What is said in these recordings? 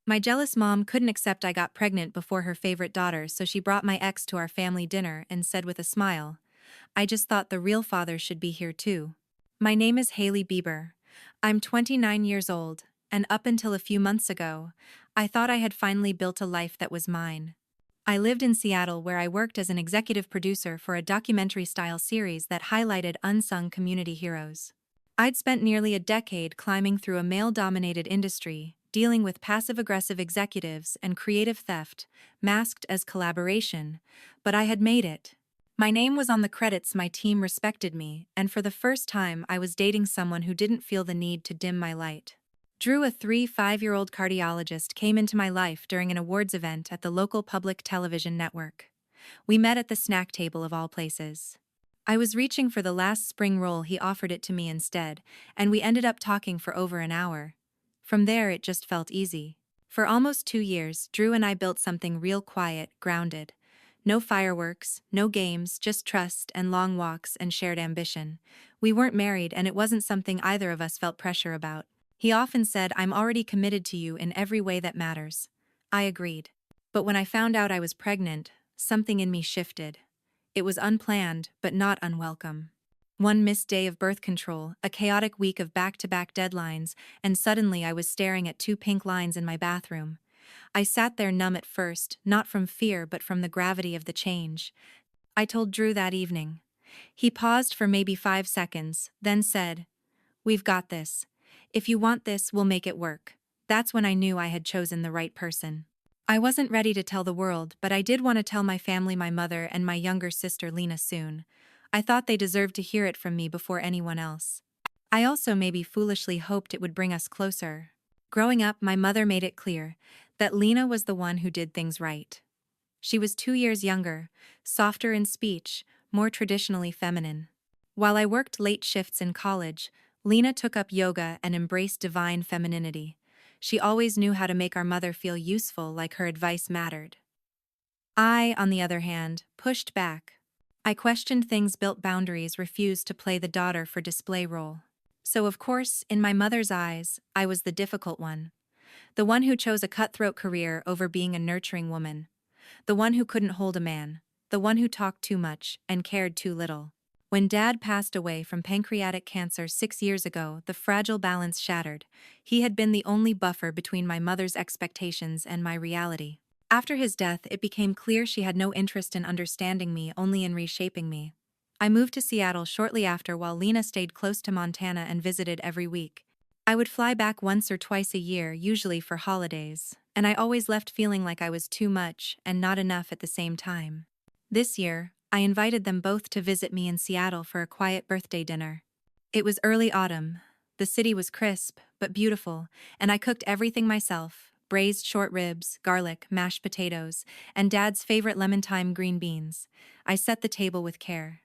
My jealous mom couldn't accept I got pregnant before her favorite daughter, so she brought my ex to our family dinner and said with a smile, "I just thought the real father should be here too." My name is Hailey Bieber. I'm 29 years old, and up until a few months ago, I thought I had finally built a life that was mine. I lived in Seattle where I worked as an executive producer for a documentary-style series that highlighted unsung community heroes. I'd spent nearly a decade climbing through a male-dominated industry, dealing with passive-aggressive executives and creative theft, masked as collaboration, but I had made it. My name was on the credits, my team respected me, and for the first time I was dating someone who didn't feel the need to dim my light. Drew, a 5-year-old cardiologist, came into my life during an awards event at the local public television network. We met at the snack table of all places. I was reaching for the last spring roll, he offered it to me instead, and we ended up talking for over an hour. From there it just felt easy. For almost 2 years, Drew and I built something real, quiet, grounded. No fireworks, no games, just trust and long walks and shared ambition. We weren't married, and it wasn't something either of us felt pressure about. He often said, "I'm already committed to you in every way that matters." I agreed. But when I found out I was pregnant, something in me shifted. It was unplanned, but not unwelcome. One missed day of birth control, a chaotic week of back-to-back deadlines, and suddenly I was staring at two pink lines in my bathroom. I sat there numb at first, not from fear but from the gravity of the change. I told Drew that evening. He paused for maybe 5 seconds, then said, "We've got this. If you want this, we'll make it work." That's when I knew I had chosen the right person. I wasn't ready to tell the world, but I did want to tell my family, my mother, and my younger sister Lena soon. I thought they deserved to hear it from me before anyone else. I also maybe foolishly hoped it would bring us closer. Growing up, my mother made it clear that Lena was the one who did things right. She was 2 years younger, softer in speech, more traditionally feminine. While I worked late shifts in college, Lena took up yoga and embraced divine femininity. She always knew how to make our mother feel useful, like her advice mattered. I, on the other hand, pushed back. I questioned things, built boundaries, refused to play the daughter for display role. So of course, in my mother's eyes, I was the difficult one. The one who chose a cutthroat career over being a nurturing woman. The one who couldn't hold a man. The one who talked too much and cared too little. When Dad passed away from pancreatic cancer 6 years ago, the fragile balance shattered. He had been the only buffer between my mother's expectations and my reality. After his death, it became clear she had no interest in understanding me, only in reshaping me. I moved to Seattle shortly after, while Lena stayed close to Montana and visited every week. I would fly back once or twice a year, usually for holidays, and I always left feeling like I was too much and not enough at the same time. This year, I invited them both to visit me in Seattle for a quiet birthday dinner. It was early autumn. The city was crisp, but beautiful, and I cooked everything myself: braised short ribs, garlic, mashed potatoes, and Dad's favorite lemon-thyme green beans. I set the table with care.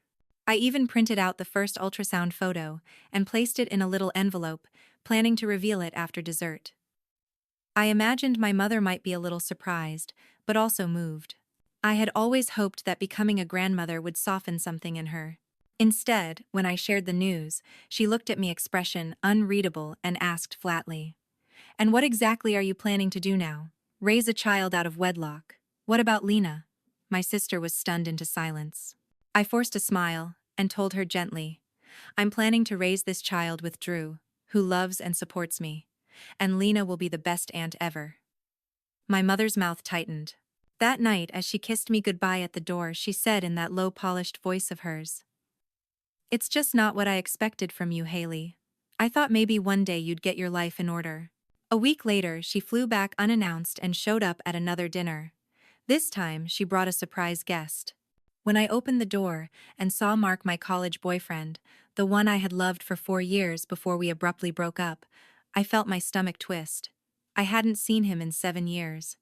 I even printed out the first ultrasound photo and placed it in a little envelope, planning to reveal it after dessert. I imagined my mother might be a little surprised, but also moved. I had always hoped that becoming a grandmother would soften something in her. Instead, when I shared the news, she looked at me, expression unreadable, and asked flatly, "And what exactly are you planning to do now? Raise a child out of wedlock? What about Lena?" My sister was stunned into silence. I forced a smile and told her gently, "I'm planning to raise this child with Drew, who loves and supports me, and Lena will be the best aunt ever." My mother's mouth tightened. That night, as she kissed me goodbye at the door, she said in that low, polished voice of hers, "It's just not what I expected from you, Hailey. I thought maybe one day you'd get your life in order." A week later, she flew back unannounced and showed up at another dinner. This time, she brought a surprise guest. When I opened the door and saw Mark, my college boyfriend, the one I had loved for 4 years before we abruptly broke up, I felt my stomach twist. I hadn't seen him in 7 years.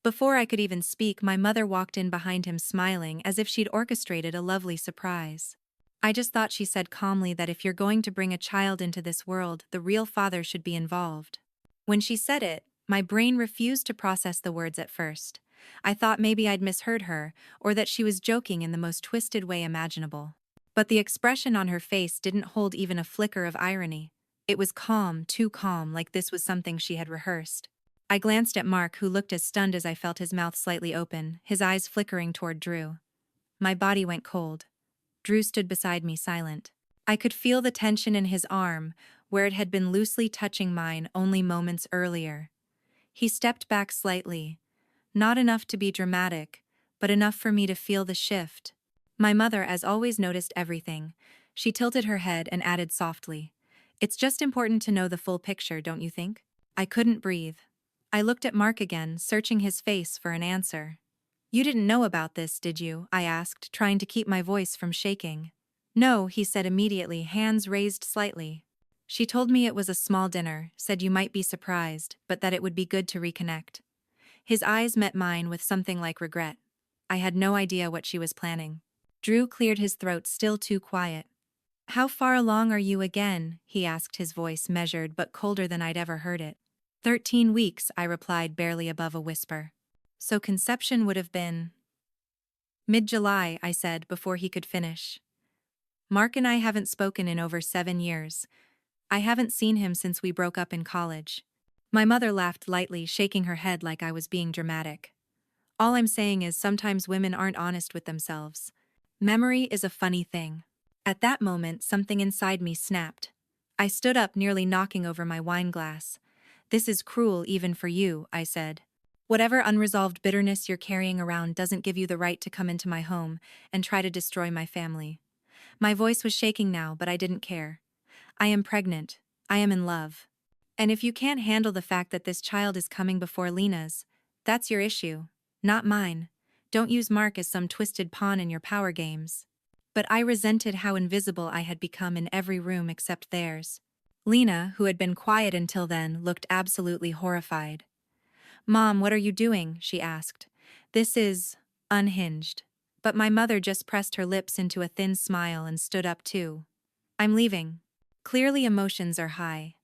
Before I could even speak, my mother walked in behind him, smiling as if she'd orchestrated a lovely surprise. "I just thought," she said calmly, "that if you're going to bring a child into this world, the real father should be involved." When she said it, my brain refused to process the words at first. I thought maybe I'd misheard her, or that she was joking in the most twisted way imaginable. But the expression on her face didn't hold even a flicker of irony. It was calm, too calm, like this was something she had rehearsed. I glanced at Mark, who looked as stunned as I felt his mouth slightly open, his eyes flickering toward Drew. My body went cold. Drew stood beside me, silent. I could feel the tension in his arm, where it had been loosely touching mine only moments earlier. He stepped back slightly, not enough to be dramatic, but enough for me to feel the shift. My mother, as always, noticed everything. She tilted her head and added softly, "It's just important to know the full picture, don't you think?" I couldn't breathe. I looked at Mark again, searching his face for an answer. "You didn't know about this, did you?" I asked, trying to keep my voice from shaking. "No," he said immediately, hands raised slightly. "She told me it was a small dinner, said you might be surprised, but that it would be good to reconnect." His eyes met mine with something like regret. I had no idea what she was planning. Drew cleared his throat, still too quiet. "How far along are you again?" he asked, his voice measured but colder than I'd ever heard it. 13 weeks, I replied, barely above a whisper. "So conception would have been..." "Mid-July," I said before he could finish. "Mark and I haven't spoken in over 7 years. I haven't seen him since we broke up in college." My mother laughed lightly, shaking her head like I was being dramatic. "All I'm saying is sometimes women aren't honest with themselves. Memory is a funny thing." At that moment, something inside me snapped. I stood up, nearly knocking over my wine glass. "This is cruel even for you," I said. "Whatever unresolved bitterness you're carrying around doesn't give you the right to come into my home and try to destroy my family." My voice was shaking now, but I didn't care. "I am pregnant. I am in love. And if you can't handle the fact that this child is coming before Lena's, that's your issue, not mine. Don't use Mark as some twisted pawn in your power games." But I resented how invisible I had become in every room except theirs. Lena, who had been quiet until then, looked absolutely horrified. "Mom, what are you doing?" she asked. "This is unhinged." But my mother just pressed her lips into a thin smile and stood up too. "I'm leaving." Clearly, emotions are high.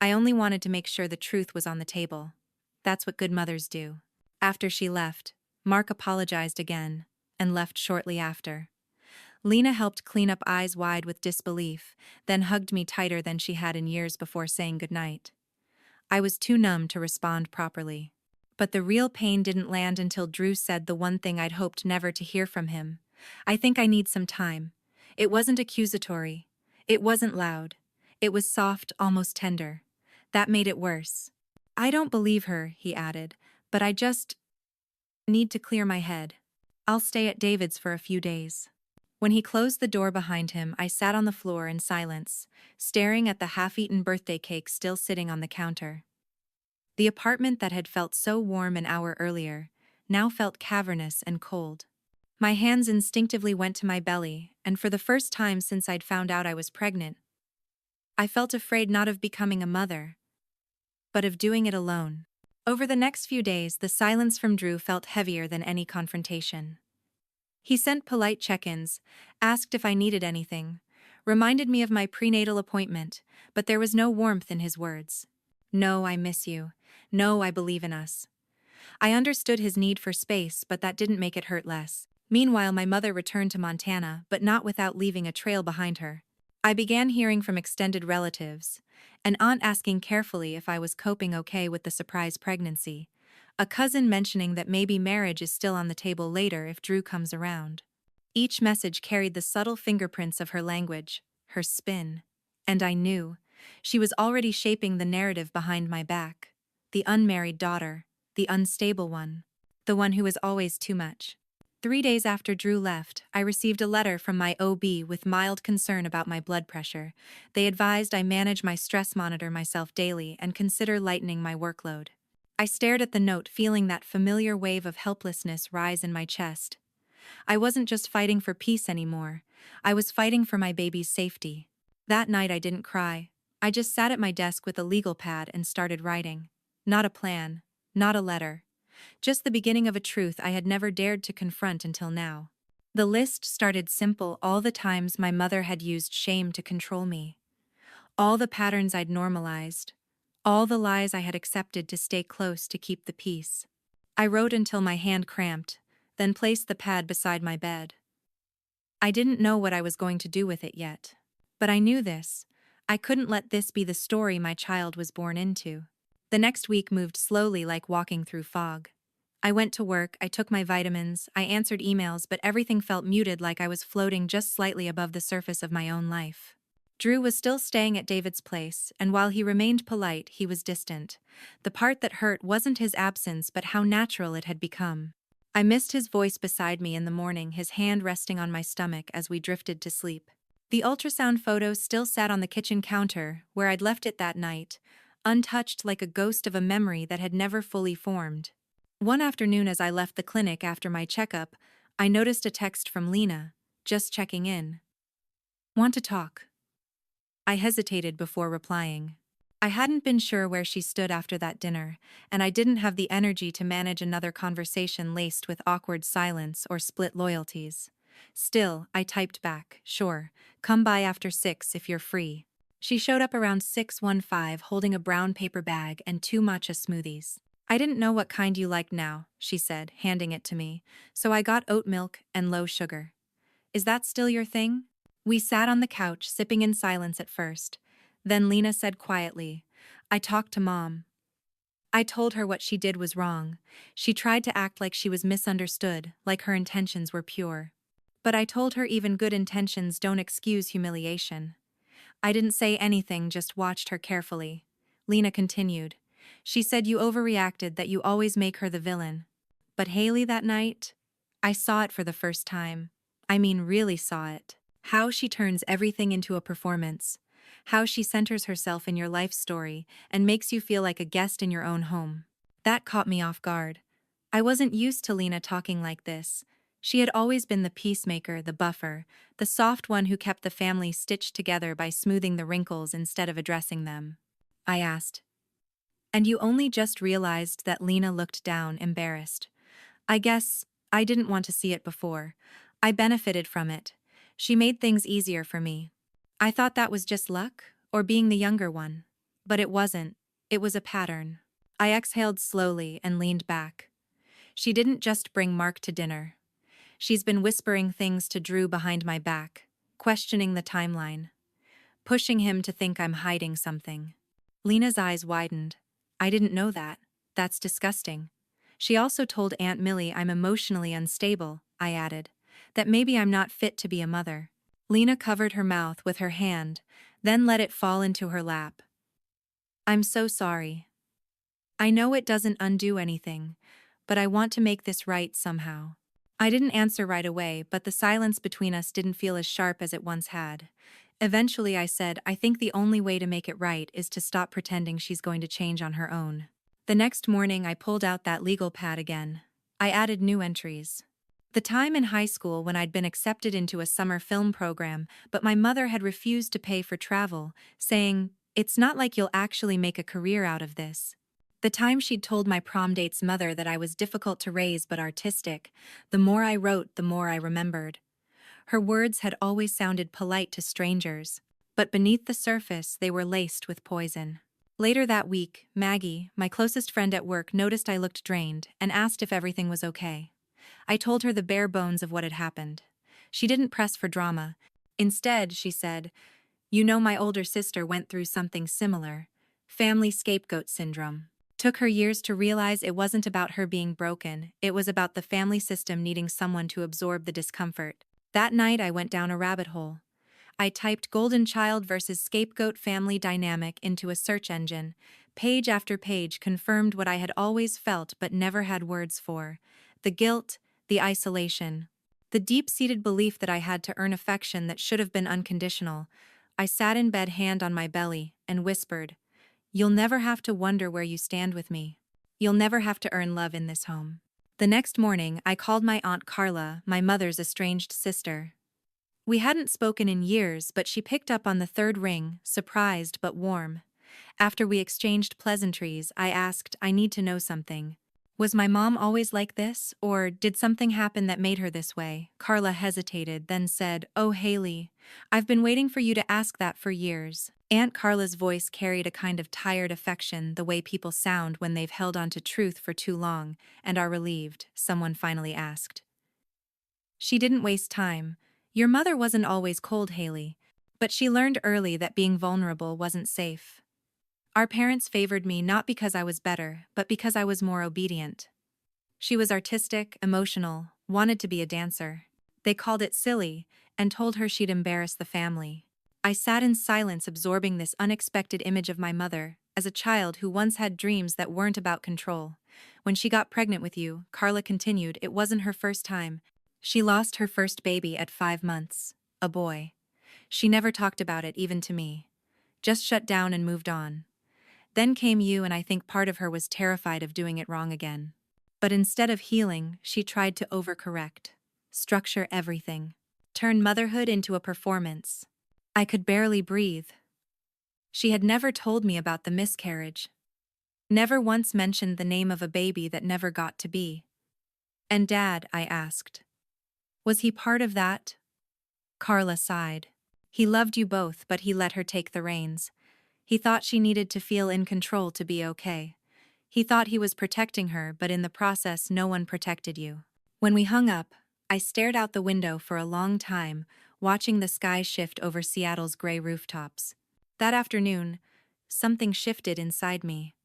I only wanted to make sure the truth was on the table. That's what good mothers do. After she left, Mark apologized again and left shortly after. Lena helped clean up, eyes wide with disbelief, then hugged me tighter than she had in years before saying goodnight. I was too numb to respond properly. But the real pain didn't land until Drew said the one thing I'd hoped never to hear from him. "I think I need some time." It wasn't accusatory. It wasn't loud. It was soft, almost tender. That made it worse. "I don't believe her," he added, "but I just need to clear my head. I'll stay at David's for a few days." When he closed the door behind him, I sat on the floor in silence, staring at the half-eaten birthday cake still sitting on the counter. The apartment that had felt so warm an hour earlier now felt cavernous and cold. My hands instinctively went to my belly, and for the first time since I'd found out I was pregnant, I felt afraid, not of becoming a mother, but of doing it alone. Over the next few days, the silence from Drew felt heavier than any confrontation. He sent polite check-ins, asked if I needed anything, reminded me of my prenatal appointment, but there was no warmth in his words. "No, I miss you. No, I believe in us." I understood his need for space, but that didn't make it hurt less. Meanwhile, my mother returned to Montana, but not without leaving a trail behind her. I began hearing from extended relatives, an aunt asking carefully if I was coping okay with the surprise pregnancy, a cousin mentioning that maybe marriage is still on the table later if Drew comes around. Each message carried the subtle fingerprints of her language, her spin. And I knew. She was already shaping the narrative behind my back. The unmarried daughter, the unstable one, the one who was always too much. 3 days after Drew left, I received a letter from my OB with mild concern about my blood pressure. They advised I manage my stress, monitor myself daily, and consider lightening my workload. I stared at the note, feeling that familiar wave of helplessness rise in my chest. I wasn't just fighting for peace anymore. I was fighting for my baby's safety. That night I didn't cry. I just sat at my desk with a legal pad and started writing. Not a plan, not a letter. Just the beginning of a truth I had never dared to confront until now. The list started simple: all the times my mother had used shame to control me, all the patterns I'd normalized, all the lies I had accepted to stay close to keep the peace. I wrote until my hand cramped, then placed the pad beside my bed. I didn't know what I was going to do with it yet. But I knew this. I couldn't let this be the story my child was born into. The next week moved slowly like walking through fog. I went to work, I took my vitamins, I answered emails, but everything felt muted like I was floating just slightly above the surface of my own life. Drew was still staying at David's place, and while he remained polite, he was distant. The part that hurt wasn't his absence but how natural it had become. I missed his voice beside me in the morning, his hand resting on my stomach as we drifted to sleep. The ultrasound photo still sat on the kitchen counter, where I'd left it that night, untouched like a ghost of a memory that had never fully formed. One afternoon as I left the clinic after my checkup, I noticed a text from Lena, just checking in. Want to talk? I hesitated before replying. I hadn't been sure where she stood after that dinner, and I didn't have the energy to manage another conversation laced with awkward silence or split loyalties. Still, I typed back, sure, come by after 6 if you're free. She showed up around 6:15 holding a brown paper bag and 2 matcha smoothies. I didn't know what kind you liked now, she said, handing it to me, so I got oat milk and low sugar. Is that still your thing? We sat on the couch, sipping in silence at first. Then Lena said quietly, I talked to Mom. I told her what she did was wrong. She tried to act like she was misunderstood, like her intentions were pure. But I told her even good intentions don't excuse humiliation. I didn't say anything, just watched her carefully. Lena continued. She said you overreacted, that you always make her the villain. But Hailey that night? I saw it for the first time. I mean, really saw it. How she turns everything into a performance. How she centers herself in your life story and makes you feel like a guest in your own home. That caught me off guard. I wasn't used to Lena talking like this. She had always been the peacemaker, the buffer, the soft one who kept the family stitched together by smoothing the wrinkles instead of addressing them. I asked. And you only just realized that? Lena looked down, embarrassed. I guess I didn't want to see it before. I benefited from it. She made things easier for me. I thought that was just luck, or being the younger one. But it wasn't. It was a pattern. I exhaled slowly and leaned back. She didn't just bring Mark to dinner. She's been whispering things to Drew behind my back, questioning the timeline, pushing him to think I'm hiding something. Lena's eyes widened. I didn't know that. That's disgusting. She also told Aunt Millie I'm emotionally unstable, I added, that maybe I'm not fit to be a mother. Lena covered her mouth with her hand, then let it fall into her lap. I'm so sorry. I know it doesn't undo anything, but I want to make this right somehow. I didn't answer right away, but the silence between us didn't feel as sharp as it once had. Eventually I said, I think the only way to make it right is to stop pretending she's going to change on her own. The next morning I pulled out that legal pad again. I added new entries. The time in high school when I'd been accepted into a summer film program, but my mother had refused to pay for travel, saying, it's not like you'll actually make a career out of this. The time she'd told my prom date's mother that I was difficult to raise but artistic. The more I wrote, the more I remembered. Her words had always sounded polite to strangers, but beneath the surface they were laced with poison. Later that week, Maggie, my closest friend at work, noticed I looked drained and asked if everything was okay. I told her the bare bones of what had happened. She didn't press for drama. Instead, she said, you know, my older sister went through something similar. Family scapegoat syndrome. Took her years to realize it wasn't about her being broken, it was about the family system needing someone to absorb the discomfort. That night I went down a rabbit hole. I typed golden child versus scapegoat family dynamic into a search engine. Page after page confirmed what I had always felt but never had words for. The guilt, the isolation, the deep-seated belief that I had to earn affection that should have been unconditional. I sat in bed, hand on my belly, and whispered, you'll never have to wonder where you stand with me. You'll never have to earn love in this home. The next morning, I called my Aunt Carla, my mother's estranged sister. We hadn't spoken in years, but she picked up on the third ring, surprised but warm. After we exchanged pleasantries, I asked, I need to know something. Was my mom always like this, or did something happen that made her this way? Carla hesitated, then said, oh, Hailey, I've been waiting for you to ask that for years. Aunt Carla's voice carried a kind of tired affection, the way people sound when they've held on to truth for too long and are relieved, someone finally asked. She didn't waste time. Your mother wasn't always cold, Hailey, but she learned early that being vulnerable wasn't safe. Our parents favored me not because I was better, but because I was more obedient. She was artistic, emotional, wanted to be a dancer. They called it silly, and told her she'd embarrass the family. I sat in silence absorbing this unexpected image of my mother, as a child who once had dreams that weren't about control. When she got pregnant with you, Carla continued, it wasn't her first time. She lost her first baby at 5 months, a boy. She never talked about it even to me. Just shut down and moved on. Then came you, and I think part of her was terrified of doing it wrong again. But instead of healing, she tried to overcorrect, structure everything, turn motherhood into a performance. I could barely breathe. She had never told me about the miscarriage. Never once mentioned the name of a baby that never got to be. And Dad, I asked. Was he part of that? Carla sighed. He loved you both, but he let her take the reins. He thought she needed to feel in control to be okay. He thought he was protecting her, but in the process no one protected you. When we hung up, I stared out the window for a long time, watching the sky shift over Seattle's gray rooftops. That afternoon, something shifted inside me.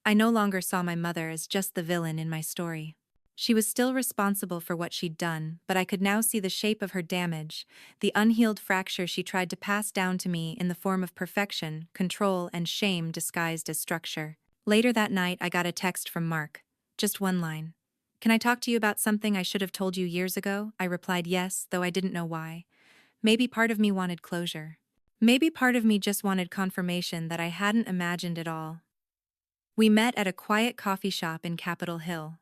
I no longer saw my mother as just the villain in my story. She was still responsible for what she'd done, but I could now see the shape of her damage, the unhealed fracture she tried to pass down to me in the form of perfection, control, and shame disguised as structure. Later that night, I got a text from Mark. Just one line. Can I talk to you about something I should have told you years ago? I replied yes, though I didn't know why. Maybe part of me wanted closure. Maybe part of me just wanted confirmation that I hadn't imagined it all. We met at a quiet coffee shop in Capitol Hill.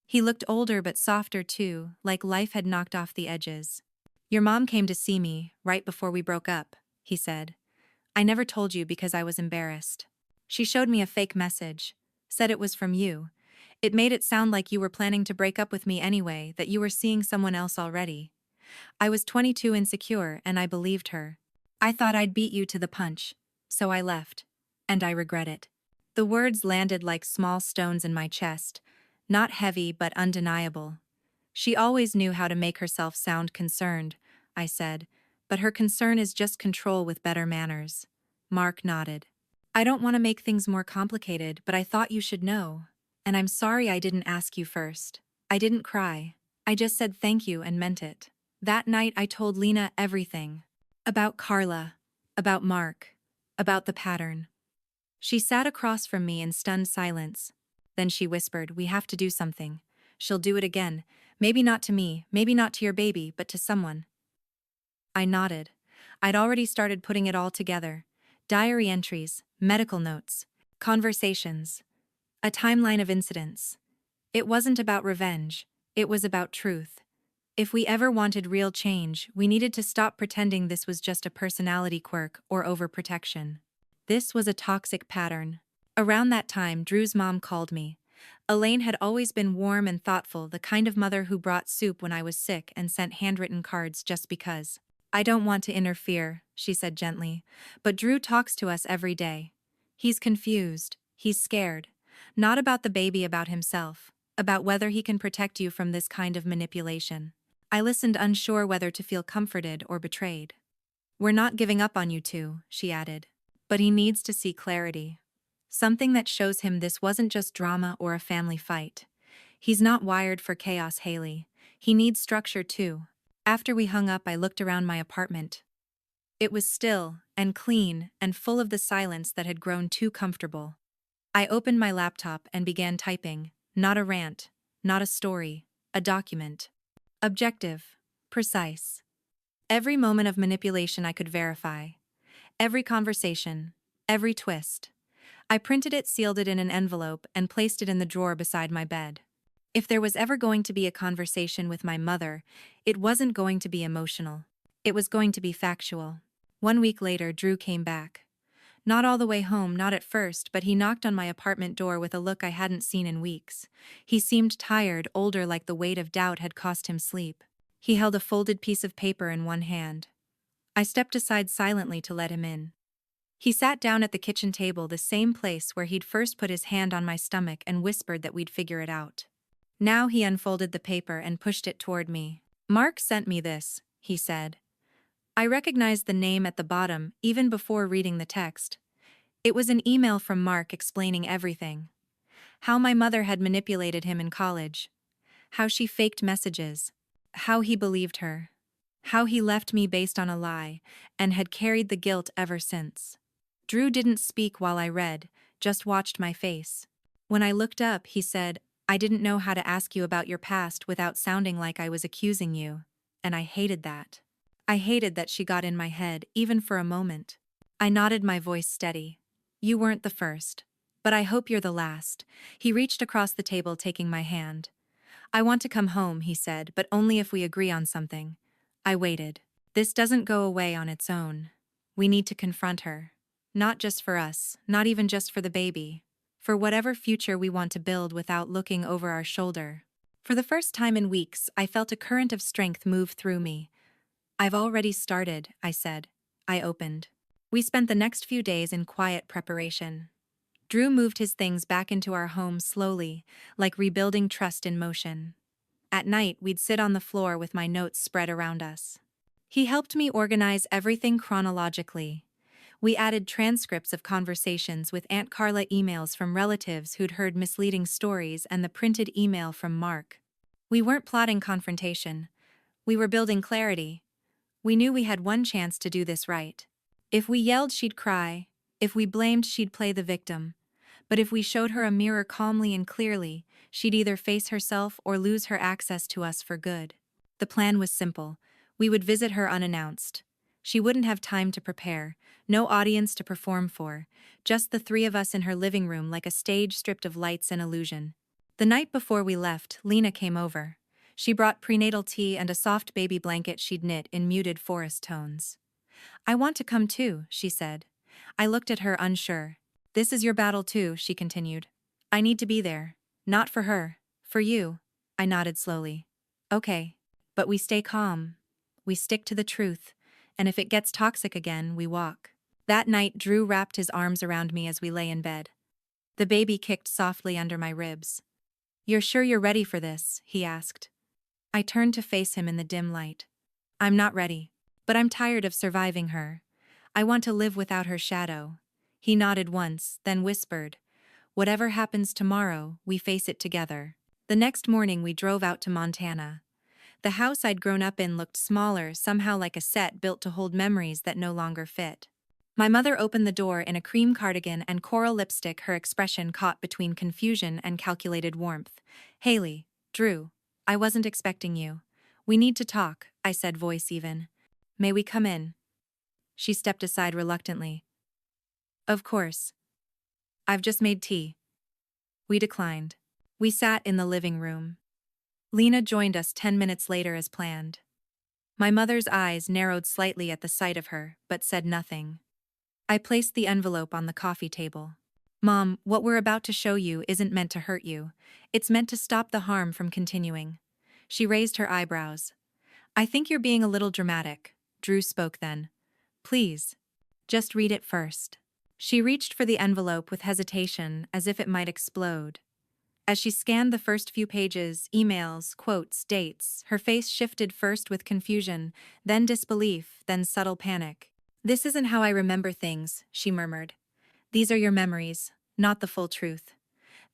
He looked older but softer too, like life had knocked off the edges. Your mom came to see me, right before we broke up, he said. I never told you because I was embarrassed. She showed me a fake message, said it was from you. It made it sound like you were planning to break up with me anyway, that you were seeing someone else already. I was 22 insecure, and I believed her. I thought I'd beat you to the punch, so I left. And I regret it. The words landed like small stones in my chest, not heavy but undeniable. She always knew how to make herself sound concerned, I said, but her concern is just control with better manners. Mark nodded. I don't want to make things more complicated, but I thought you should know. And I'm sorry I didn't ask you first. I didn't cry. I just said thank you and meant it. That night I told Lena everything. About Carla. About Mark. About the pattern. She sat across from me in stunned silence. Then she whispered, we have to do something. She'll do it again. Maybe not to me, maybe not to your baby, but to someone. I nodded. I'd already started putting it all together. Diary entries, medical notes, conversations, a timeline of incidents. It wasn't about revenge, it was about truth. If we ever wanted real change, we needed to stop pretending this was just a personality quirk or overprotection. This was a toxic pattern. Around that time, Drew's mom called me. Elaine had always been warm and thoughtful, the kind of mother who brought soup when I was sick and sent handwritten cards just because. I don't want to interfere, she said gently, but Drew talks to us every day. He's confused, he's scared. Not about the baby, about himself, about whether he can protect you from this kind of manipulation. I listened, unsure whether to feel comforted or betrayed. We're not giving up on you two, she added. But he needs to see clarity. Something that shows him this wasn't just drama or a family fight. He's not wired for chaos, Hailey. He needs structure too. After we hung up, I looked around my apartment. It was still and clean and full of the silence that had grown too comfortable. I opened my laptop and began typing, not a rant, not a story, a document. Objective, precise. Every moment of manipulation I could verify. Every conversation, every twist. I printed it, sealed it in an envelope, and placed it in the drawer beside my bed. If there was ever going to be a conversation with my mother, it wasn't going to be emotional. It was going to be factual. 1 week later, Drew came back. Not all the way home, not at first, but he knocked on my apartment door with a look I hadn't seen in weeks. He seemed tired, older, like the weight of doubt had cost him sleep. He held a folded piece of paper in one hand. I stepped aside silently to let him in. He sat down at the kitchen table, the same place where he'd first put his hand on my stomach and whispered that we'd figure it out. Now he unfolded the paper and pushed it toward me. Mark sent me this, he said. I recognized the name at the bottom even before reading the text. It was an email from Mark explaining everything. How my mother had manipulated him in college. How she faked messages. How he believed her. How he left me based on a lie, and had carried the guilt ever since. Drew didn't speak while I read, just watched my face. When I looked up, he said, "I didn't know how to ask you about your past without sounding like I was accusing you." And I hated that. I hated that she got in my head, even for a moment. I nodded, my voice steady. "You weren't the first. But I hope you're the last." He reached across the table, taking my hand. "I want to come home," he said, "but only if we agree on something." I waited. This doesn't go away on its own. We need to confront her. Not just for us, not even just for the baby. For whatever future we want to build without looking over our shoulder. For the first time in weeks, I felt a current of strength move through me. "I've already started," I said. I opened. We spent the next few days in quiet preparation. Drew moved his things back into our home slowly, like rebuilding trust in motion. At night, we'd sit on the floor with my notes spread around us. He helped me organize everything chronologically. We added transcripts of conversations with Aunt Carla, emails from relatives who'd heard misleading stories, and the printed email from Mark. We weren't plotting confrontation. We were building clarity. We knew we had one chance to do this right. If we yelled, she'd cry. If we blamed, she'd play the victim. But if we showed her a mirror calmly and clearly, she'd either face herself or lose her access to us for good. The plan was simple. We would visit her unannounced. She wouldn't have time to prepare, no audience to perform for, just the three of us in her living room, like a stage stripped of lights and illusion. The night before we left, Lena came over. She brought prenatal tea and a soft baby blanket she'd knit in muted forest tones. "I want to come too," she said. I looked at her, unsure. "This is your battle too," she continued. "I need to be there. Not for her. For you." I nodded slowly. "Okay. But we stay calm. We stick to the truth. And if it gets toxic again, we walk." That night, Drew wrapped his arms around me as we lay in bed. The baby kicked softly under my ribs. "You're sure you're ready for this?" he asked. I turned to face him in the dim light. "I'm not ready. But I'm tired of surviving her. I want to live without her shadow." He nodded once, then whispered, "Whatever happens tomorrow, we face it together." The next morning we drove out to Montana. The house I'd grown up in looked smaller, somehow like a set built to hold memories that no longer fit. My mother opened the door in a cream cardigan and coral lipstick, her expression caught between confusion and calculated warmth. "Hailey, Drew, I wasn't expecting you. We need to talk," I said, voice even. "May we come in?" She stepped aside reluctantly. "Of course. I've just made tea." We declined. We sat in the living room. Lena joined us 10 minutes later as planned. My mother's eyes narrowed slightly at the sight of her, but said nothing. I placed the envelope on the coffee table. "Mom, what we're about to show you isn't meant to hurt you. It's meant to stop the harm from continuing." She raised her eyebrows. "I think you're being a little dramatic." Drew spoke then. "Please. Just read it first." She reached for the envelope with hesitation, as if it might explode. As she scanned the first few pages, emails, quotes, dates, her face shifted, first with confusion, then disbelief, then subtle panic. "This isn't how I remember things," she murmured. "These are your memories, not the full truth.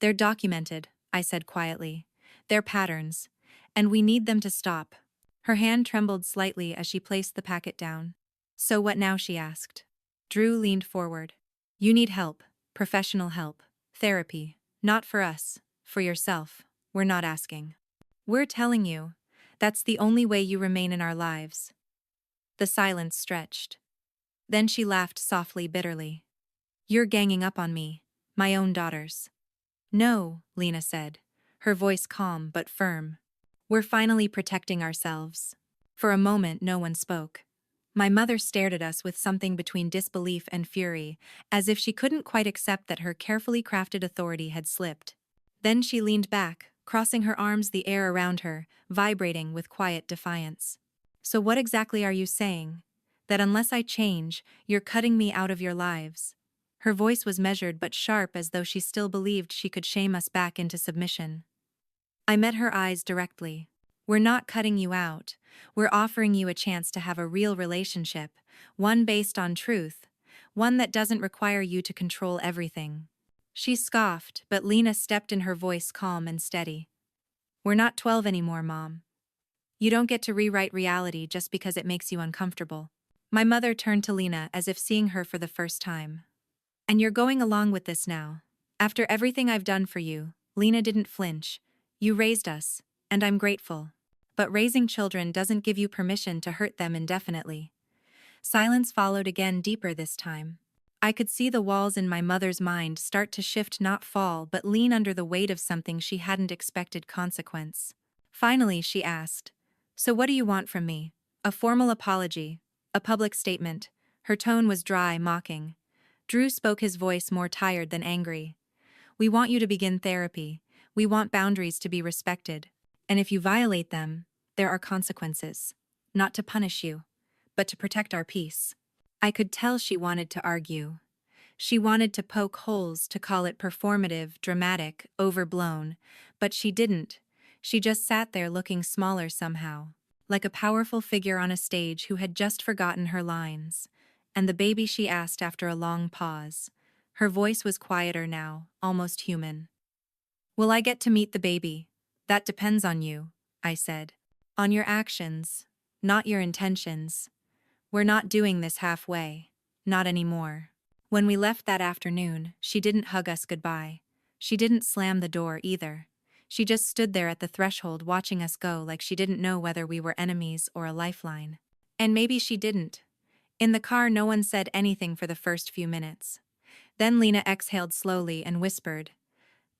They're documented," I said quietly. "They're patterns. And we need them to stop." Her hand trembled slightly as she placed the packet down. "So what now?" she asked. Drew leaned forward. "You need help, professional help, therapy, not for us, for yourself. We're not asking. We're telling you. That's the only way you remain in our lives." The silence stretched. Then she laughed softly, bitterly. "You're ganging up on me, my own daughters." "No," Lena said, her voice calm but firm. "We're finally protecting ourselves." For a moment, no one spoke. My mother stared at us with something between disbelief and fury, as if she couldn't quite accept that her carefully crafted authority had slipped. Then she leaned back, crossing her arms, the air around her vibrating with quiet defiance. "So what exactly are you saying? That unless I change, you're cutting me out of your lives?" Her voice was measured but sharp, as though she still believed she could shame us back into submission. I met her eyes directly. "We're not cutting you out. We're offering you a chance to have a real relationship, one based on truth, one that doesn't require you to control everything." She scoffed, but Lena stepped in, her voice calm and steady. "We're not 12 anymore, Mom. You don't get to rewrite reality just because it makes you uncomfortable." My mother turned to Lena as if seeing her for the first time. "And you're going along with this now? After everything I've done for you." Lena didn't flinch. "You raised us, and I'm grateful. But raising children doesn't give you permission to hurt them indefinitely." Silence followed, again, deeper this time. I could see the walls in my mother's mind start to shift, not fall, but lean under the weight of something she hadn't expected: consequence. Finally, she asked, "So what do you want from me? A formal apology? A public statement?" Her tone was dry, mocking. Drew spoke, his voice more tired than angry. "We want you to begin therapy. We want boundaries to be respected. And if you violate them, there are consequences. Not to punish you, but to protect our peace." I could tell she wanted to argue. She wanted to poke holes, to call it performative, dramatic, overblown, but she didn't. She just sat there, looking smaller somehow, like a powerful figure on a stage who had just forgotten her lines. "And the baby?" she asked after a long pause. Her voice was quieter now, almost human. "Will I get to meet the baby?" "That depends on you," I said. "On your actions, not your intentions. We're not doing this halfway. Not anymore." When we left that afternoon, she didn't hug us goodbye. She didn't slam the door either. She just stood there at the threshold, watching us go, like she didn't know whether we were enemies or a lifeline. And maybe she didn't. In the car, no one said anything for the first few minutes. Then Lena exhaled slowly and whispered.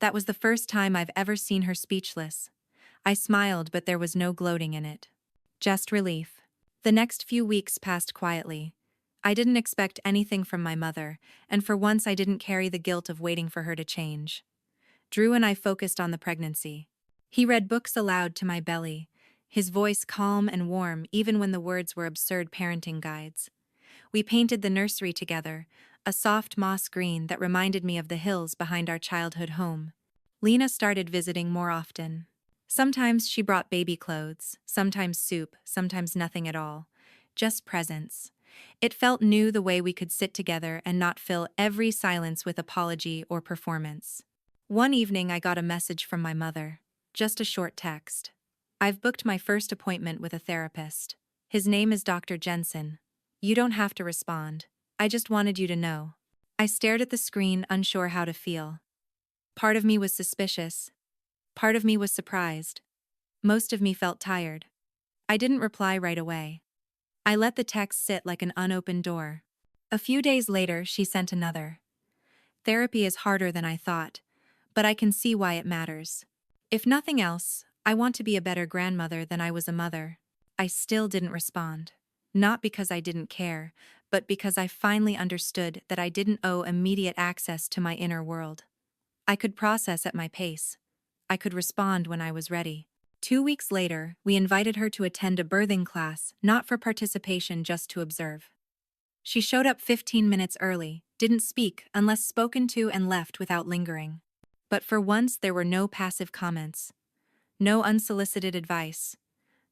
That was the first time I've ever seen her speechless. I smiled, but there was no gloating in it. Just relief. The next few weeks passed quietly. I didn't expect anything from my mother, and for once I didn't carry the guilt of waiting for her to change. Drew and I focused on the pregnancy. He read books aloud to my belly, his voice calm and warm even when the words were absurd parenting guides. We painted the nursery together, a soft moss green that reminded me of the hills behind our childhood home. Lena started visiting more often. Sometimes she brought baby clothes, sometimes soup, sometimes nothing at all. Just presence. It felt new, the way we could sit together and not fill every silence with apology or performance. One evening I got a message from my mother. Just a short text. "I've booked my first appointment with a therapist. His name is Dr. Jensen. You don't have to respond. I just wanted you to know." I stared at the screen, unsure how to feel. Part of me was suspicious. Part of me was surprised. Most of me felt tired. I didn't reply right away. I let the text sit like an unopened door. A few days later, she sent another. "Therapy is harder than I thought, but I can see why it matters. If nothing else, I want to be a better grandmother than I was a mother." I still didn't respond. Not because I didn't care, but because I finally understood that I didn't owe immediate access to my inner world. I could process at my pace. I could respond when I was ready. 2 weeks later, we invited her to attend a birthing class, not for participation, just to observe. She showed up 15 minutes early, didn't speak unless spoken to, and left without lingering. But for once there were no passive comments. No unsolicited advice.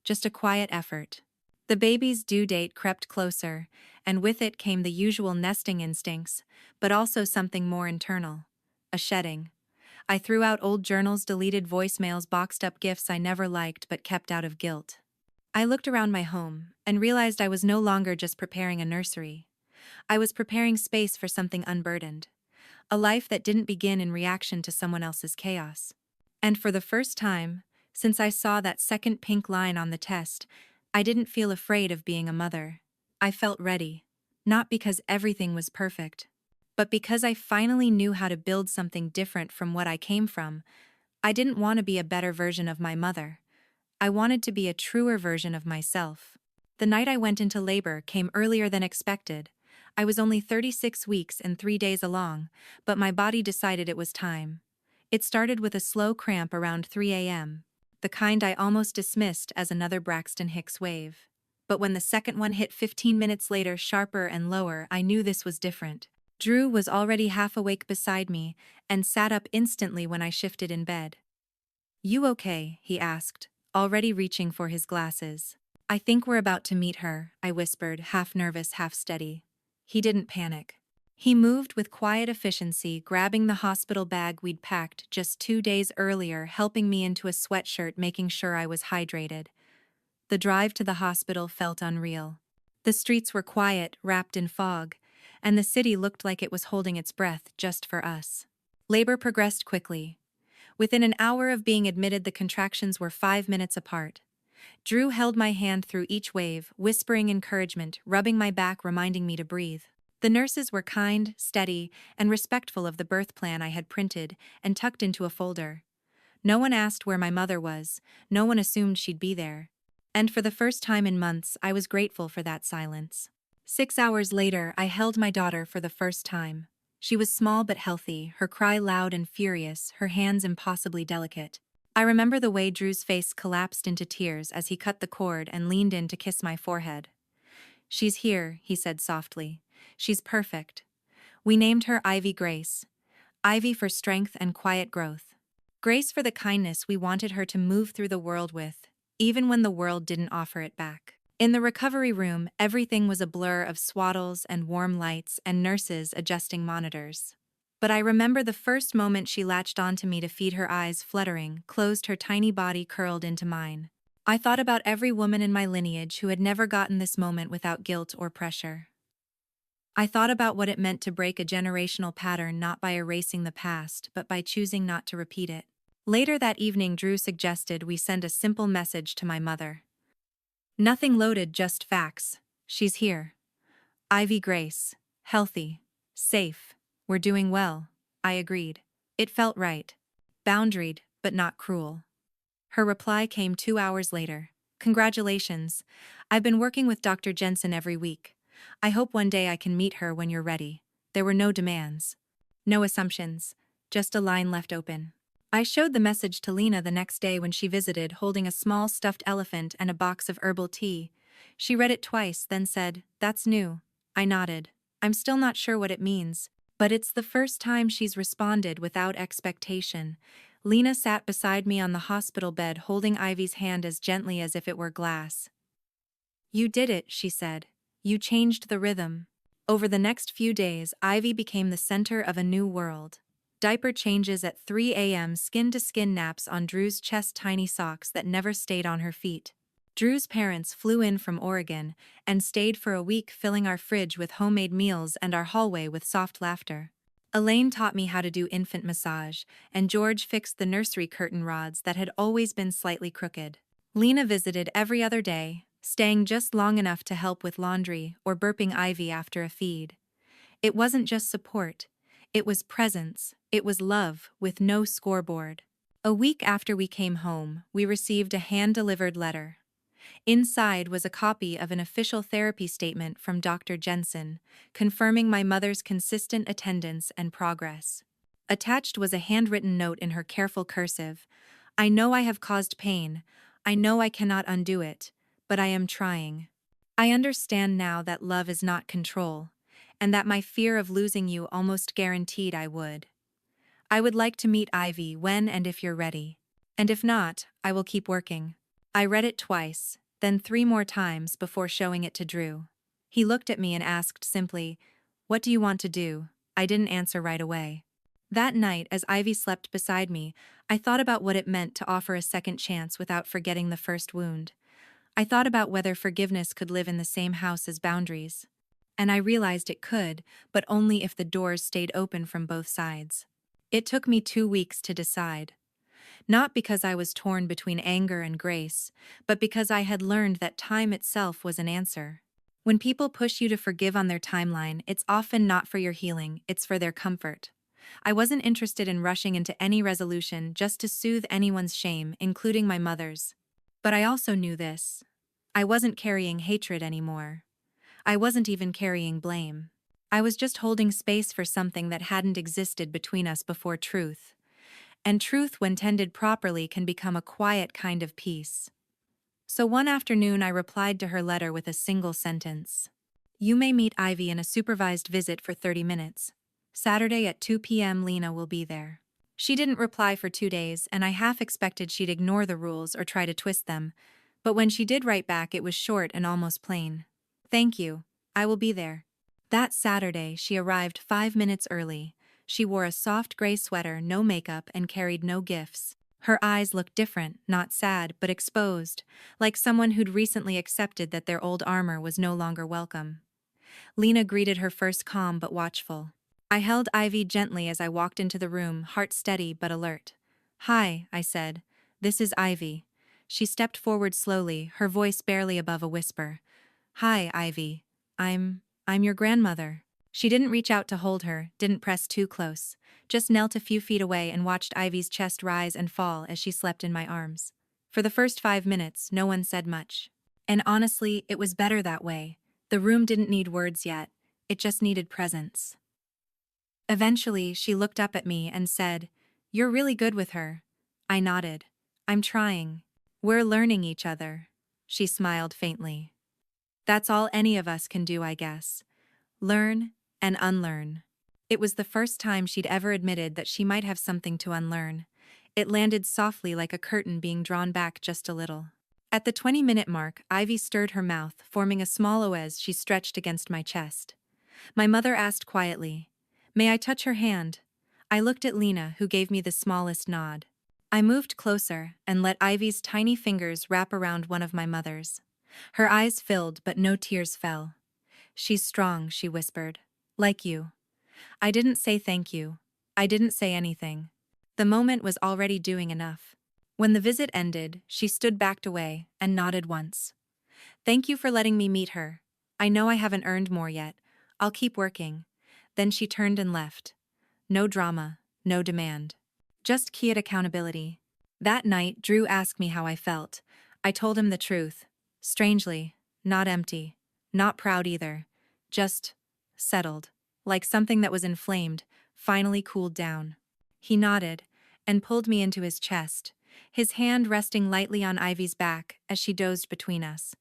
Just a quiet effort. The baby's due date crept closer, and with it came the usual nesting instincts, but also something more internal. A shedding. I threw out old journals, deleted voicemails, boxed up gifts I never liked but kept out of guilt. I looked around my home and realized I was no longer just preparing a nursery. I was preparing space for something unburdened. A life that didn't begin in reaction to someone else's chaos. And for the first time, since I saw that second pink line on the test, I didn't feel afraid of being a mother. I felt ready. Not because everything was perfect, but because I finally knew how to build something different from what I came from. I didn't want to be a better version of my mother. I wanted to be a truer version of myself. The night I went into labor came earlier than expected. I was only 36 weeks and 3 days along, but my body decided it was time. It started with a slow cramp around 3 a.m., the kind I almost dismissed as another Braxton Hicks wave. But when the second one hit 15 minutes later, sharper and lower, I knew this was different. Drew was already half awake beside me and sat up instantly when I shifted in bed. "You okay?" he asked, already reaching for his glasses. "I think we're about to meet her," I whispered, half nervous, half steady. He didn't panic. He moved with quiet efficiency, grabbing the hospital bag we'd packed just 2 days earlier, helping me into a sweatshirt, making sure I was hydrated. The drive to the hospital felt unreal. The streets were quiet, wrapped in fog, and the city looked like it was holding its breath just for us. Labor progressed quickly. Within an hour of being admitted, the contractions were 5 minutes apart. Drew held my hand through each wave, whispering encouragement, rubbing my back, reminding me to breathe. The nurses were kind, steady, and respectful of the birth plan I had printed and tucked into a folder. No one asked where my mother was, no one assumed she'd be there. And for the first time in months, I was grateful for that silence. 6 hours later, I held my daughter for the first time. She was small but healthy, her cry loud and furious, her hands impossibly delicate. I remember the way Drew's face collapsed into tears as he cut the cord and leaned in to kiss my forehead. "She's here," he said softly. "She's perfect." We named her Ivy Grace. Ivy for strength and quiet growth. Grace for the kindness we wanted her to move through the world with, even when the world didn't offer it back. In the recovery room, everything was a blur of swaddles and warm lights and nurses adjusting monitors. But I remember the first moment she latched onto me to feed, her eyes fluttering, closed, her tiny body curled into mine. I thought about every woman in my lineage who had never gotten this moment without guilt or pressure. I thought about what it meant to break a generational pattern, not by erasing the past, but by choosing not to repeat it. Later that evening, Drew suggested we send a simple message to my mother. Nothing loaded, just facts. She's here. Ivy Grace. Healthy. Safe. We're doing well. I agreed. It felt right. Boundaried, but not cruel. Her reply came 2 hours later. "Congratulations. I've been working with Dr. Jensen every week. I hope one day I can meet her when you're ready." There were no demands. No assumptions. Just a line left open. I showed the message to Lena the next day when she visited, holding a small stuffed elephant and a box of herbal tea. She read it twice, then said, "That's new." I nodded. I'm still not sure what it means, but it's the first time she's responded without expectation. Lena sat beside me on the hospital bed, holding Ivy's hand as gently as if it were glass. "You did it," she said. "You changed the rhythm." Over the next few days, Ivy became the center of a new world. Diaper changes at 3 a.m., skin-to-skin naps on Drew's chest, tiny socks that never stayed on her feet. Drew's parents flew in from Oregon and stayed for a week, filling our fridge with homemade meals and our hallway with soft laughter. Elaine taught me how to do infant massage, and George fixed the nursery curtain rods that had always been slightly crooked. Lena visited every other day, staying just long enough to help with laundry or burping Ivy after a feed. It wasn't just support. It was presence. It was love, with no scoreboard. A week after we came home, we received a hand-delivered letter. Inside was a copy of an official therapy statement from Dr. Jensen, confirming my mother's consistent attendance and progress. Attached was a handwritten note in her careful cursive. "I know I have caused pain. I know I cannot undo it, but I am trying. I understand now that love is not control, and that my fear of losing you almost guaranteed I would. I would like to meet Ivy when and if you're ready. And if not, I will keep working." I read it twice, then 3 more times before showing it to Drew. He looked at me and asked simply, "What do you want to do?" I didn't answer right away. That night, as Ivy slept beside me, I thought about what it meant to offer a second chance without forgetting the first wound. I thought about whether forgiveness could live in the same house as boundaries. And I realized it could, but only if the doors stayed open from both sides. It took me 2 weeks to decide. Not because I was torn between anger and grace, but because I had learned that time itself was an answer. When people push you to forgive on their timeline, it's often not for your healing, it's for their comfort. I wasn't interested in rushing into any resolution just to soothe anyone's shame, including my mother's. But I also knew this. I wasn't carrying hatred anymore. I wasn't even carrying blame. I was just holding space for something that hadn't existed between us before: truth. And truth, when tended properly, can become a quiet kind of peace. So one afternoon I replied to her letter with a single sentence. "You may meet Ivy in a supervised visit for 30 minutes. Saturday at 2 p.m. Lena will be there." She didn't reply for 2 days, and I half expected she'd ignore the rules or try to twist them. But when she did write back, it was short and almost plain. "Thank you. I will be there." That Saturday, she arrived 5 minutes early. She wore a soft gray sweater, no makeup, and carried no gifts. Her eyes looked different, not sad, but exposed, like someone who'd recently accepted that their old armor was no longer welcome. Lena greeted her first calm but watchful. I held Ivy gently as I walked into the room, heart steady but alert. "Hi," I said. "This is Ivy." She stepped forward slowly, her voice barely above a whisper. "Hi, Ivy. I'm your grandmother." She didn't reach out to hold her, didn't press too close, just knelt a few feet away and watched Ivy's chest rise and fall as she slept in my arms. For the first 5 minutes, no one said much. And honestly, it was better that way. The room didn't need words yet, it just needed presence. Eventually, she looked up at me and said, "You're really good with her." I nodded. "I'm trying. We're learning each other." She smiled faintly. "That's all any of us can do, I guess. Learn and unlearn." It was the first time she'd ever admitted that she might have something to unlearn. It landed softly like a curtain being drawn back just a little. At the 20-minute mark, Ivy stirred her mouth, forming a small O as she stretched against my chest. My mother asked quietly, "May I touch her hand?" I looked at Lena, who gave me the smallest nod. I moved closer and let Ivy's tiny fingers wrap around one of my mother's. Her eyes filled, but no tears fell. "She's strong," she whispered. "Like you." I didn't say thank you. I didn't say anything. The moment was already doing enough. When the visit ended, she stood backed away and nodded once. "Thank you for letting me meet her. I know I haven't earned more yet. I'll keep working." Then she turned and left. No drama, no demand. Just quiet accountability. That night, Drew asked me how I felt. I told him the truth. Strangely, not empty. Not proud either. Just settled. Like something that was inflamed, finally cooled down. He nodded and pulled me into his chest, his hand resting lightly on Ivy's back as she dozed between us.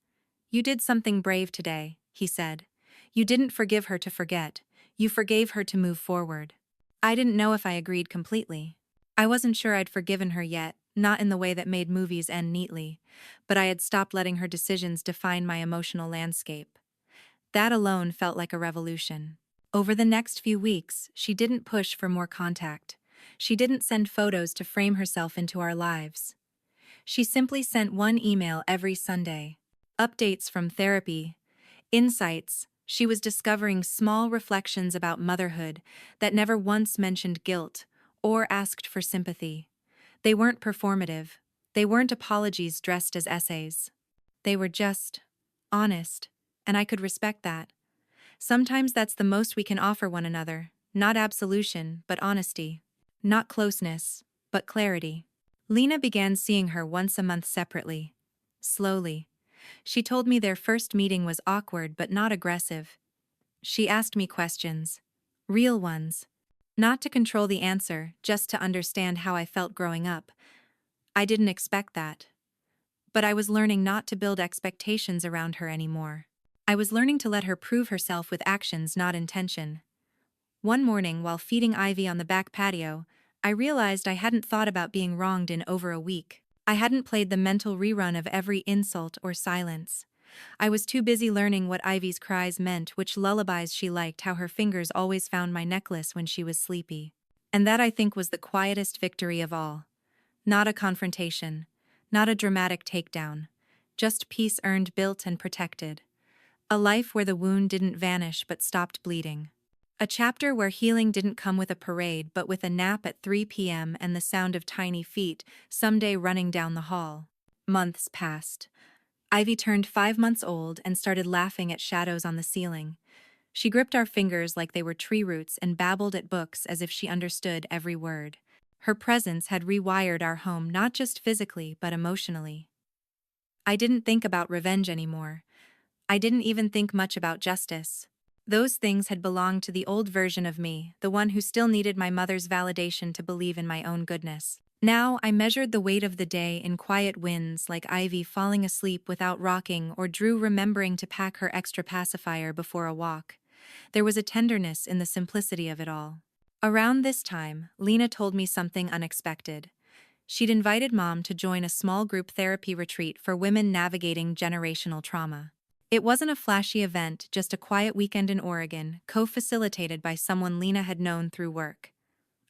"You did something brave today," he said. "You didn't forgive her to forget. You forgave her to move forward." I didn't know if I agreed completely. I wasn't sure I'd forgiven her yet, not in the way that made movies end neatly, but I had stopped letting her decisions define my emotional landscape. That alone felt like a revolution. Over the next few weeks, she didn't push for more contact. She didn't send photos to frame herself into our lives. She simply sent one email every Sunday. Updates from therapy, insights. She was discovering small reflections about motherhood that never once mentioned guilt or asked for sympathy. They weren't performative. They weren't apologies dressed as essays. They were just honest, and I could respect that. Sometimes that's the most we can offer one another, not absolution, but honesty. Not closeness, but clarity. Lena began seeing her once a month separately. Slowly. She told me their first meeting was awkward but not aggressive. She asked me questions. Real ones. Not to control the answer, just to understand how I felt growing up. I didn't expect that. But I was learning not to build expectations around her anymore. I was learning to let her prove herself with actions, not intention. One morning, while feeding Ivy on the back patio, I realized I hadn't thought about being wronged in over a week. I hadn't played the mental rerun of every insult or silence. I was too busy learning what Ivy's cries meant, which lullabies she liked, how her fingers always found my necklace when she was sleepy. And that, I think, was the quietest victory of all. Not a confrontation. Not a dramatic takedown. Just peace earned, built, and protected. A life where the wound didn't vanish but stopped bleeding. A chapter where healing didn't come with a parade but with a nap at 3 p.m. and the sound of tiny feet someday running down the hall. Months passed. Ivy turned 5 months old and started laughing at shadows on the ceiling. She gripped our fingers like they were tree roots and babbled at books as if she understood every word. Her presence had rewired our home, not just physically but emotionally. I didn't think about revenge anymore. I didn't even think much about justice. Those things had belonged to the old version of me, the one who still needed my mother's validation to believe in my own goodness. Now I measured the weight of the day in quiet wins, like Ivy falling asleep without rocking or Drew remembering to pack her extra pacifier before a walk. There was a tenderness in the simplicity of it all. Around this time, Lena told me something unexpected. She'd invited Mom to join a small group therapy retreat for women navigating generational trauma. It wasn't a flashy event, just a quiet weekend in Oregon, co-facilitated by someone Lena had known through work.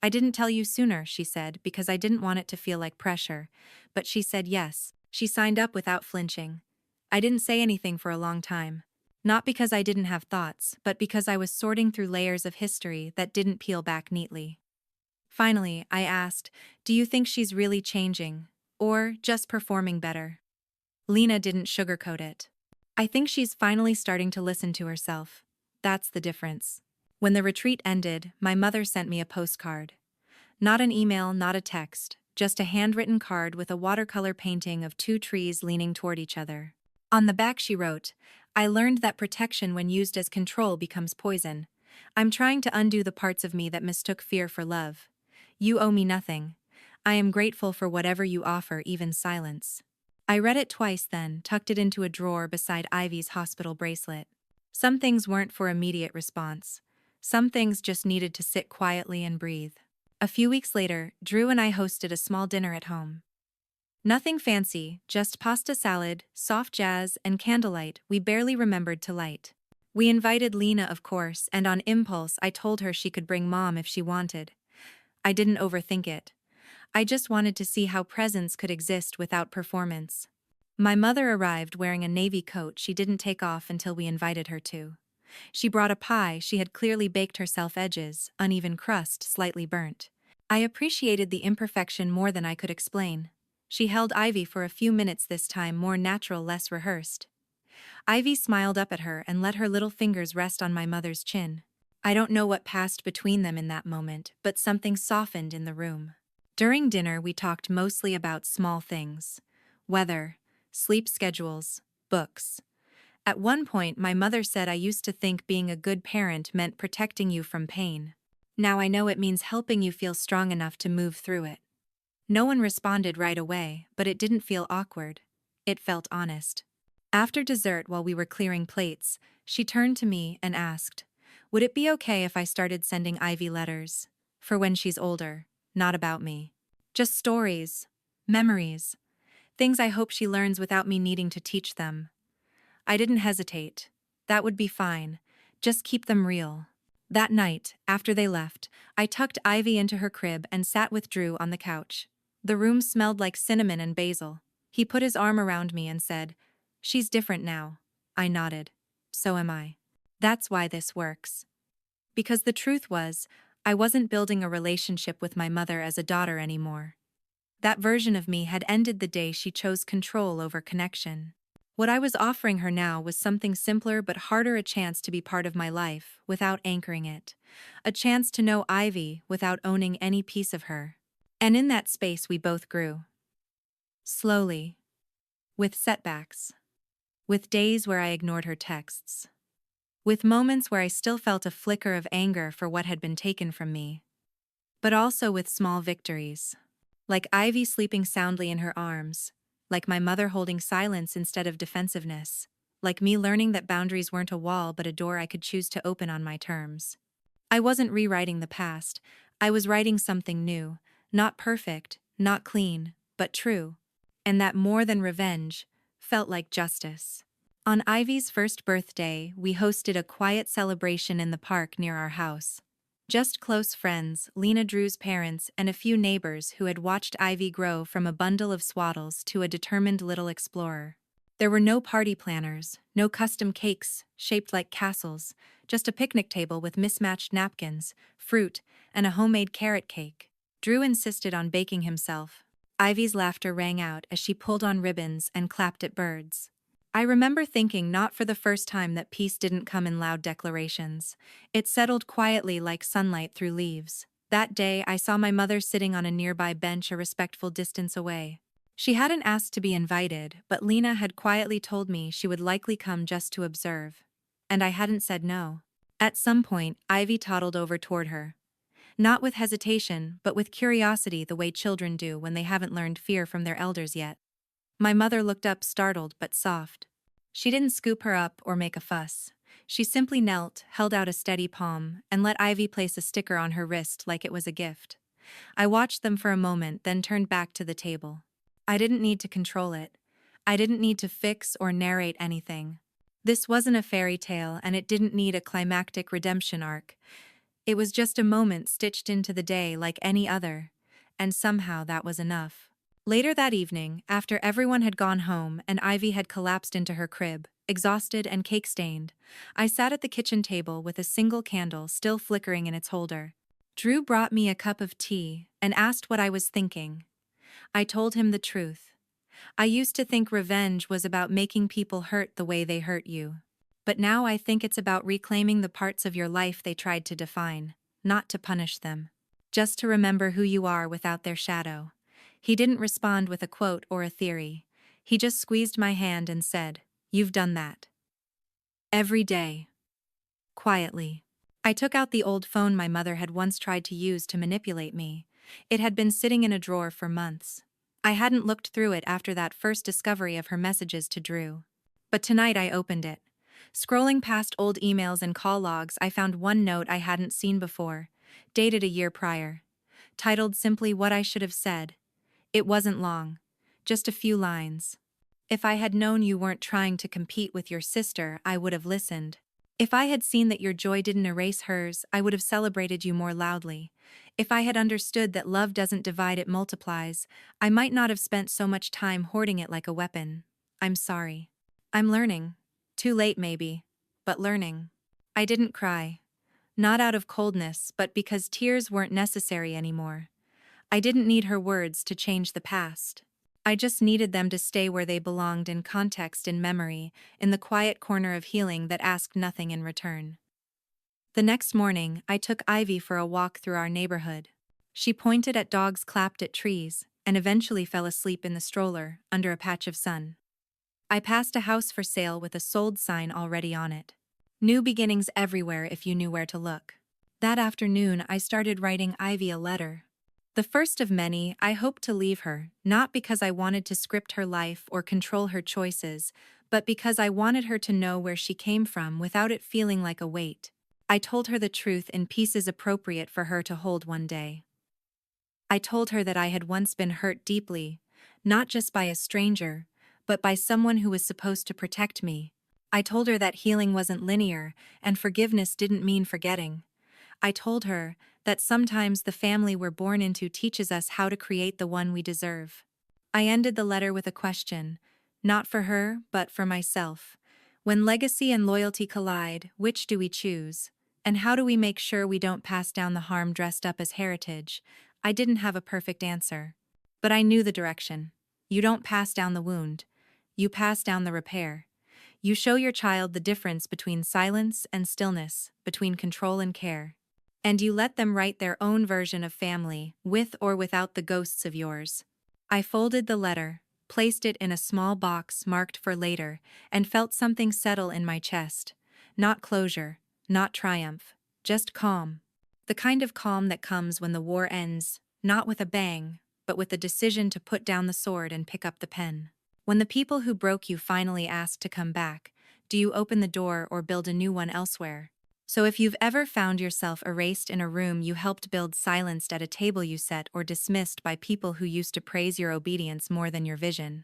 I didn't tell you sooner, she said, because I didn't want it to feel like pressure. But she said yes. She signed up without flinching. I didn't say anything for a long time. Not because I didn't have thoughts, but because I was sorting through layers of history that didn't peel back neatly. Finally, I asked, do you think she's really changing? Or just performing better? Lena didn't sugarcoat it. I think she's finally starting to listen to herself. That's the difference. When the retreat ended, my mother sent me a postcard. Not an email, not a text, just a handwritten card with a watercolor painting of two trees leaning toward each other. On the back she wrote, I learned that protection when used as control becomes poison. I'm trying to undo the parts of me that mistook fear for love. You owe me nothing. I am grateful for whatever you offer, even silence. I read it twice then, tucked it into a drawer beside Ivy's hospital bracelet. Some things weren't for immediate response. Some things just needed to sit quietly and breathe. A few weeks later, Drew and I hosted a small dinner at home. Nothing fancy, just pasta salad, soft jazz, and candlelight we barely remembered to light. We invited Lena, of course, and on impulse I told her she could bring Mom if she wanted. I didn't overthink it. I just wanted to see how presence could exist without performance. My mother arrived wearing a navy coat she didn't take off until we invited her to. She brought a pie she had clearly baked herself, edges, uneven crust, slightly burnt. I appreciated the imperfection more than I could explain. She held Ivy for a few minutes this time, more natural, less rehearsed. Ivy smiled up at her and let her little fingers rest on my mother's chin. I don't know what passed between them in that moment, but something softened in the room. During dinner we talked mostly about small things. Weather, sleep schedules, books. At one point my mother said I used to think being a good parent meant protecting you from pain. Now I know it means helping you feel strong enough to move through it. No one responded right away, but it didn't feel awkward. It felt honest. After dessert, while we were clearing plates, she turned to me and asked, would it be okay if I started sending Ivy letters? For when she's older, not about me. Just stories, memories, things I hope she learns without me needing to teach them. I didn't hesitate. That would be fine. Just keep them real. That night, after they left, I tucked Ivy into her crib and sat with Drew on the couch. The room smelled like cinnamon and basil. He put his arm around me and said, she's different now. I nodded. So am I. That's why this works. Because the truth was, I wasn't building a relationship with my mother as a daughter anymore. That version of me had ended the day she chose control over connection. What I was offering her now was something simpler but harder, a chance to be part of my life without anchoring it. A chance to know Ivy without owning any piece of her. And in that space we both grew. Slowly. With setbacks. With days where I ignored her texts. With moments where I still felt a flicker of anger for what had been taken from me. But also with small victories. Like Ivy sleeping soundly in her arms. Like my mother holding silence instead of defensiveness. Like me learning that boundaries weren't a wall but a door I could choose to open on my terms. I wasn't rewriting the past. I was writing something new. Not perfect, not clean, but true. And that more than revenge, felt like justice. On Ivy's first birthday, we hosted a quiet celebration in the park near our house. Just close friends, Lena, Drew's parents, and a few neighbors who had watched Ivy grow from a bundle of swaddles to a determined little explorer. There were no party planners, no custom cakes shaped like castles, just a picnic table with mismatched napkins, fruit, and a homemade carrot cake. Drew insisted on baking himself. Ivy's laughter rang out as she pulled on ribbons and clapped at birds. I remember thinking, not for the first time, that peace didn't come in loud declarations. It settled quietly like sunlight through leaves. That day, I saw my mother sitting on a nearby bench a respectful distance away. She hadn't asked to be invited, but Lena had quietly told me she would likely come just to observe. And I hadn't said no. At some point, Ivy toddled over toward her. Not with hesitation, but with curiosity, the way children do when they haven't learned fear from their elders yet. My mother looked up, startled but soft. She didn't scoop her up or make a fuss. She simply knelt, held out a steady palm, and let Ivy place a sticker on her wrist like it was a gift. I watched them for a moment, then turned back to the table. I didn't need to control it. I didn't need to fix or narrate anything. This wasn't a fairy tale and it didn't need a climactic redemption arc. It was just a moment stitched into the day like any other. And somehow that was enough. Later that evening, after everyone had gone home and Ivy had collapsed into her crib, exhausted and cake-stained, I sat at the kitchen table with a single candle still flickering in its holder. Drew brought me a cup of tea and asked what I was thinking. I told him the truth. I used to think revenge was about making people hurt the way they hurt you. But now I think it's about reclaiming the parts of your life they tried to define, not to punish them. Just to remember who you are without their shadow. He didn't respond with a quote or a theory. He just squeezed my hand and said, "You've done that. Every day." Quietly. I took out the old phone my mother had once tried to use to manipulate me. It had been sitting in a drawer for months. I hadn't looked through it after that first discovery of her messages to Drew. But tonight I opened it. Scrolling past old emails and call logs, I found one note I hadn't seen before, dated a year prior. Titled simply "What I Should Have Said." It wasn't long. Just a few lines. "If I had known you weren't trying to compete with your sister, I would have listened. If I had seen that your joy didn't erase hers, I would have celebrated you more loudly. If I had understood that love doesn't divide, it multiplies, I might not have spent so much time hoarding it like a weapon. I'm sorry. I'm learning. Too late maybe, but learning." I didn't cry. Not out of coldness, but because tears weren't necessary anymore. I didn't need her words to change the past. I just needed them to stay where they belonged, in context, in memory, in the quiet corner of healing that asked nothing in return. The next morning, I took Ivy for a walk through our neighborhood. She pointed at dogs, clapped at trees, and eventually fell asleep in the stroller, under a patch of sun. I passed a house for sale with a sold sign already on it. New beginnings everywhere if you knew where to look. That afternoon, I started writing Ivy a letter. The first of many. I hoped to leave her, not because I wanted to script her life or control her choices, but because I wanted her to know where she came from without it feeling like a weight. I told her the truth in pieces appropriate for her to hold one day. I told her that I had once been hurt deeply, not just by a stranger, but by someone who was supposed to protect me. I told her that healing wasn't linear, and forgiveness didn't mean forgetting. I told her that sometimes the family we're born into teaches us how to create the one we deserve. I ended the letter with a question, not for her, but for myself. When legacy and loyalty collide, which do we choose? And how do we make sure we don't pass down the harm dressed up as heritage? I didn't have a perfect answer. But I knew the direction. You don't pass down the wound. You pass down the repair. You show your child the difference between silence and stillness, between control and care. And you let them write their own version of family, with or without the ghosts of yours. I folded the letter, placed it in a small box marked for later, and felt something settle in my chest. Not closure, not triumph, just calm. The kind of calm that comes when the war ends, not with a bang, but with the decision to put down the sword and pick up the pen. When the people who broke you finally ask to come back, do you open the door or build a new one elsewhere? So if you've ever found yourself erased in a room you helped build, silenced at a table you set, or dismissed by people who used to praise your obedience more than your vision,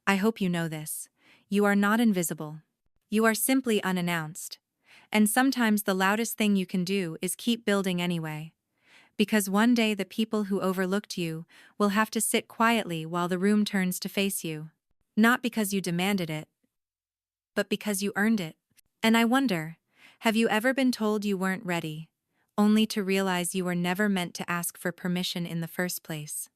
I hope you know this. You are not invisible. You are simply unannounced. And sometimes the loudest thing you can do is keep building anyway. Because one day the people who overlooked you will have to sit quietly while the room turns to face you. Not because you demanded it, but because you earned it. And I wonder, have you ever been told you weren't ready, only to realize you were never meant to ask for permission in the first place?